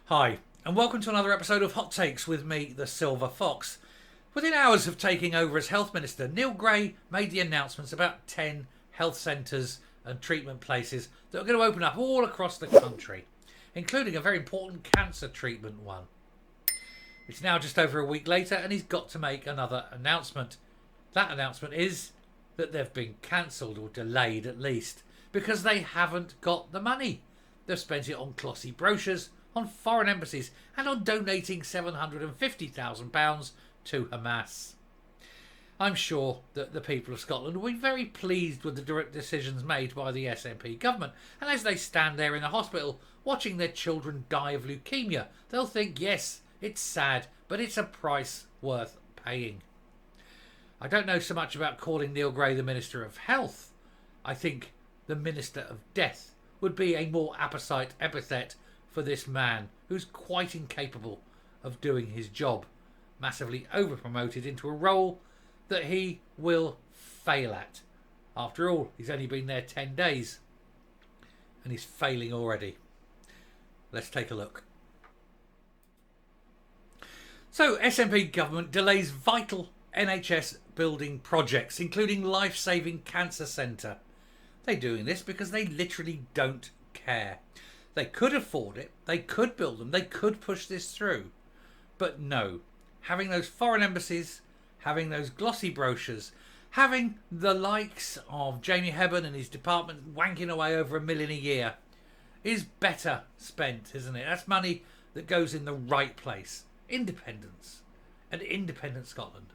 Hi, and welcome to another episode of Hot Takes with me, the Silver Fox. Within hours of taking over as Health Minister, Neil Gray made the announcements about 10 health centres and treatment places that are going to open up all across the country, including a very important cancer treatment one. It's now just over a week later and he's got to make another announcement. That announcement is that they've been cancelled or delayed at least because they haven't got the money. They've spent it on glossy brochures, on foreign embassies and on donating £750,000 to Hamas. I'm sure that the people of Scotland will be very pleased with the direct decisions made by the SNP government, and as they stand there in the hospital watching their children die of leukemia, they'll think, yes, it's sad, but it's a price worth paying. I don't know so much about calling Neil Gray the Minister of Health. I think the Minister of Death would be a more apposite epithet for this man who's quite incapable of doing his job, massively over-promoted into a role that he will fail at. After all, he's only been there 10 days and he's failing already. Let's take a look. So, SNP government delays vital NHS building projects, including life-saving cancer centre. They're doing this because they literally don't care. They could afford it, they could build them, they could push this through. But no, having those foreign embassies, having those glossy brochures, having the likes of Jamie Hebburn and his department wanking away over £1 million a year is better spent, isn't it? That's money that goes in the right place. Independence and independent Scotland.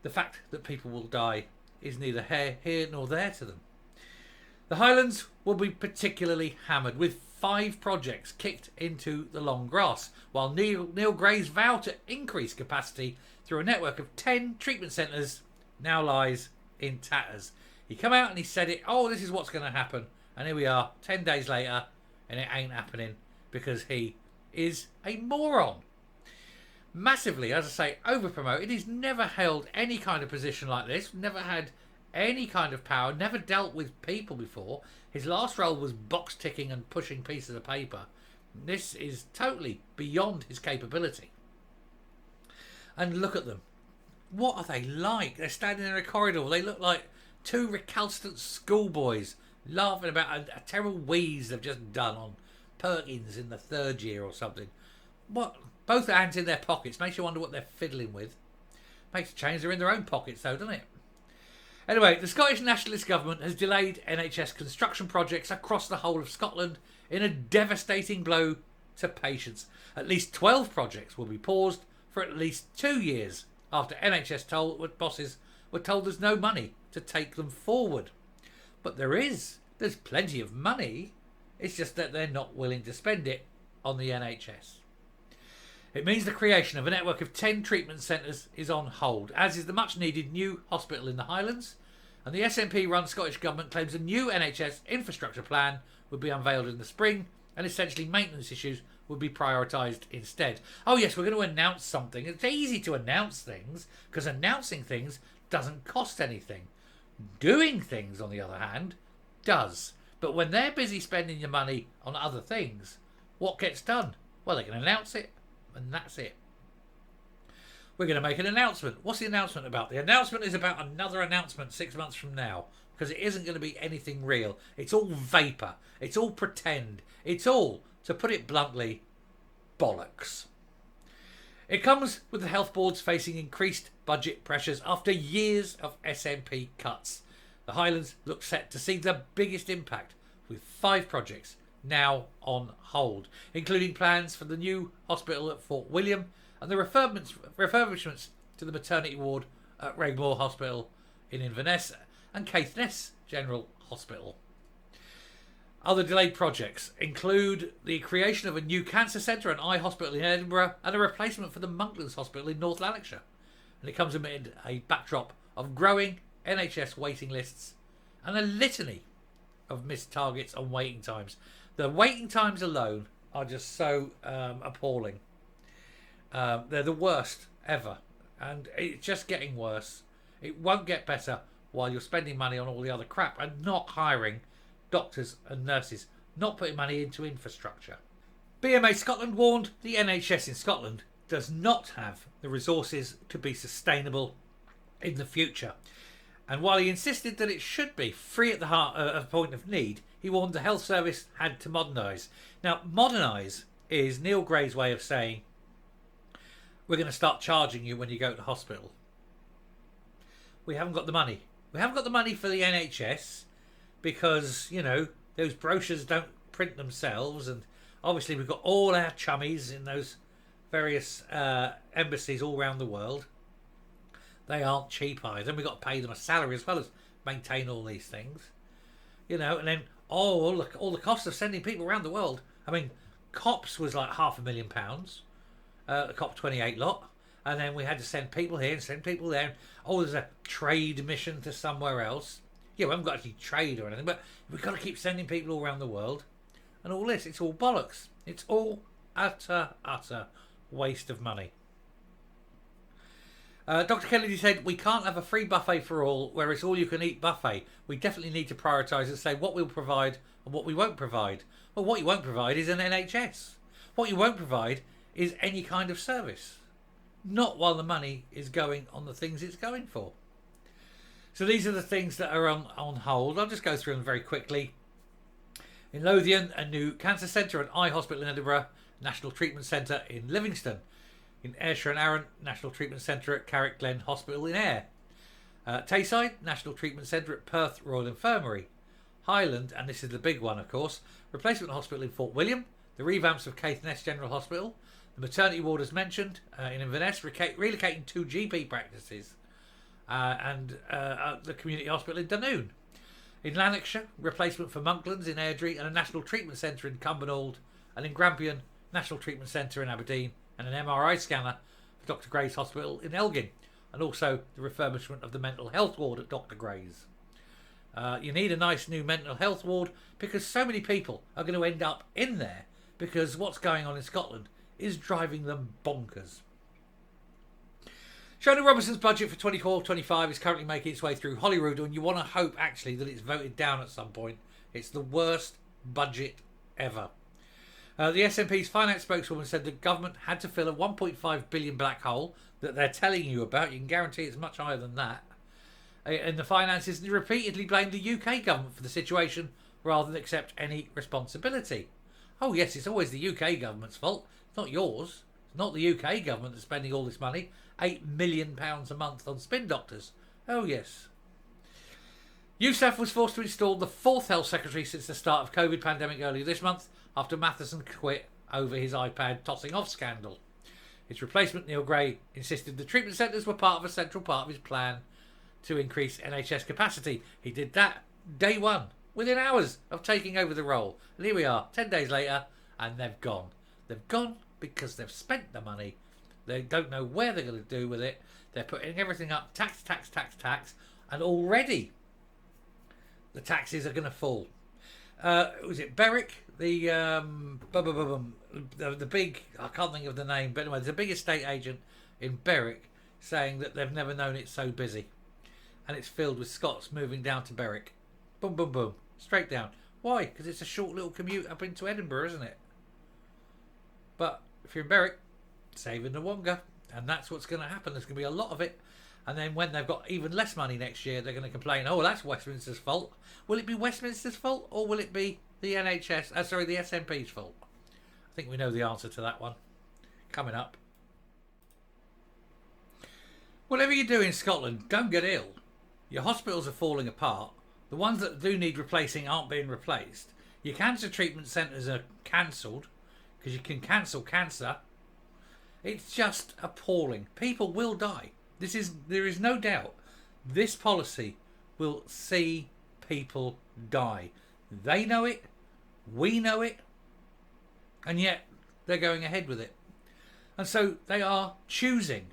The fact that people will die is neither here nor there to them. The Highlands will be particularly hammered, with 5 projects kicked into the long grass, while Neil Gray's vow to increase capacity through a network of 10 treatment centres now lies in tatters. He come out and he said it, this is what's going to happen. And here we are, 10 days later, and it ain't happening because he is a moron. Massively, as I say, over-promoted. He's never held any kind of position like this, never had any kind of power, never dealt with people before. His last role was box ticking and pushing pieces of paper. This is totally beyond his capability. And look at them. What are they like? They're standing in a corridor. They look like 2 recalcitrant schoolboys laughing about a terrible wheeze they've just done on Perkins in the 3rd year or something. What? Both hands in their pockets. Makes you wonder what they're fiddling with. Makes a change they're in their own pockets though, doesn't it? Anyway, the Scottish Nationalist Government has delayed NHS construction projects across the whole of Scotland in a devastating blow to patients. At least 12 projects will be paused for at least 2 years after NHS bosses were told there's no money to take them forward. But there's plenty of money. It's just that they're not willing to spend it on the NHS. It means the creation of a network of 10 treatment centres is on hold, as is the much needed new hospital in the Highlands, and the SNP-run Scottish Government claims a new NHS infrastructure plan would be unveiled in the spring, and essentially maintenance issues would be prioritised instead. Oh yes, we're going to announce something. It's easy to announce things, because announcing things doesn't cost anything. Doing things, on the other hand, does. But when they're busy spending your money on other things, what gets done? Well, they can announce it, and that's it. We're going to make an announcement. What's the announcement about? The announcement is about another announcement 6 months from now, because it isn't going to be anything real. It's all vapour. It's all pretend. It's all, to put it bluntly, bollocks. It comes with the health boards facing increased budget pressures after years of SNP cuts. The Highlands look set to see the biggest impact, with 5 projects now on hold, including plans for the new hospital at Fort William and the refurbishments to the maternity ward at Regmore Hospital in Inverness and Caithness General Hospital. Other delayed projects include the creation of a new cancer centre and eye hospital in Edinburgh and a replacement for the Monklands Hospital in North Lanarkshire. And it comes amid a backdrop of growing NHS waiting lists and a litany of missed targets on waiting times. The waiting times alone are just so appalling. They're the worst ever, and it's just getting worse. It won't get better while you're spending money on all the other crap and not hiring doctors and nurses, not putting money into infrastructure. BMA Scotland warned the NHS in Scotland does not have the resources to be sustainable in the future. And while he insisted that it should be free at the heart of point of need, he warned the health service had to modernise. Now, modernise is Neil Gray's way of saying we're going to start charging you when you go to hospital. We haven't got the money. We haven't got the money for the NHS because, you know, those brochures don't print themselves, and obviously we've got all our chummies in those various embassies all around the world. They aren't cheap either, and we've got to pay them a salary as well as maintain all these things. You know, and then all the costs of sending people around the world. I mean, COPS was like £500,000, the COP28 lot, and then we had to send people here and send people there. Oh, there's a trade mission to somewhere else. Yeah, we haven't got any trade or anything, but we've got to keep sending people all around the world. And all this, it's all bollocks. It's all utter waste of money. Dr. Kennedy said, we can't have a free buffet for all where it's all you can eat buffet. We definitely need to prioritise and say what we'll provide and what we won't provide. Well, what you won't provide is an NHS. What you won't provide is any kind of service. Not while the money is going on the things it's going for. So these are the things that are on hold. I'll just go through them very quickly. In Lothian, a new cancer centre and eye hospital in Edinburgh, National Treatment Centre in Livingston. In Ayrshire and Arran, National Treatment Centre at Carrick Glen Hospital in Ayr. Tayside, National Treatment Centre at Perth Royal Infirmary. Highland, and this is the big one of course, replacement hospital in Fort William, the revamps of Caithness General Hospital, the maternity ward as mentioned in Inverness, relocating 2 GP practices, and the community hospital in Dunoon. In Lanarkshire, replacement for Monklands in Airdrie and a National Treatment Centre in Cumbernauld, and in Grampian, National Treatment Centre in Aberdeen, and an MRI scanner for Dr. Gray's Hospital in Elgin, and also the refurbishment of the mental health ward at Dr. Gray's. You need a nice new mental health ward because so many people are going to end up in there because what's going on in Scotland is driving them bonkers. Shona Robertson's budget for 24-25 is currently making its way through Holyrood, and you want to hope actually that it's voted down at some point. It's the worst budget ever. The SNP's finance spokeswoman said the government had to fill a 1.5 billion black hole that they're telling you about. You can guarantee it's much higher than that. In the finances, they repeatedly blamed the UK government for the situation rather than accept any responsibility. Oh yes, it's always the UK government's fault. It's not yours. It's not the UK government that's spending all this money. £8 million a month on spin doctors. Oh yes. USAF was forced to install the 4th health secretary since the start of COVID pandemic earlier this month after Matheson quit over his iPad tossing off scandal. His replacement, Neil Gray, insisted the treatment centres were a central part of his plan to increase NHS capacity. He did that day one, within hours of taking over the role. And here we are, 10 days later, and they've gone. They've gone because they've spent the money. They don't know where they're going to do with it. They're putting everything up, tax, and already the taxes are going to fall. Was it Berwick? The big, I can't think of the name, but anyway, there's a big estate agent in Berwick saying that they've never known it so busy. And it's filled with Scots moving down to Berwick. Boom, boom, boom. Straight down. Why? Because it's a short little commute up into Edinburgh, isn't it? But if you're in Berwick, save in the Wonga. And that's what's going to happen. There's going to be a lot of it. And then when they've got even less money next year, they're going to complain, oh, well, that's Westminster's fault. Will it be Westminster's fault or will it be the NHS, the SNP's fault? I think we know the answer to that one. Coming up. Whatever you do in Scotland, don't get ill. Your hospitals are falling apart. The ones that do need replacing aren't being replaced. Your cancer treatment centres are cancelled because you can cancel cancer. It's just appalling. People will die. There is no doubt this policy will see people die. They know it, we know it, and yet they're going ahead with it. And so they are choosing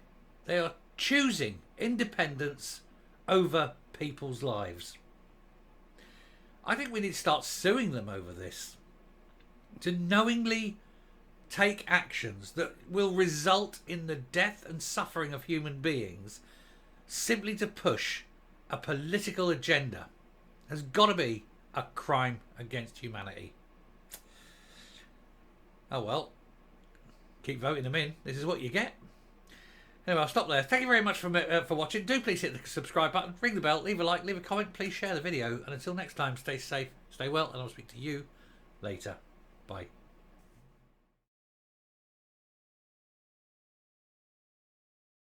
independence over people's lives. I think we need to start suing them over this. To knowingly take actions that will result in the death and suffering of human beings simply to push a political agenda has got to be a crime against humanity. Oh well, keep voting them in. This is what you get. Anyway, I'll stop there. Thank you very much for watching. Do please hit the subscribe button, ring the bell, leave a like, leave a comment. Please share the video. And until next time, stay safe, stay well, and I'll speak to you later. Bye.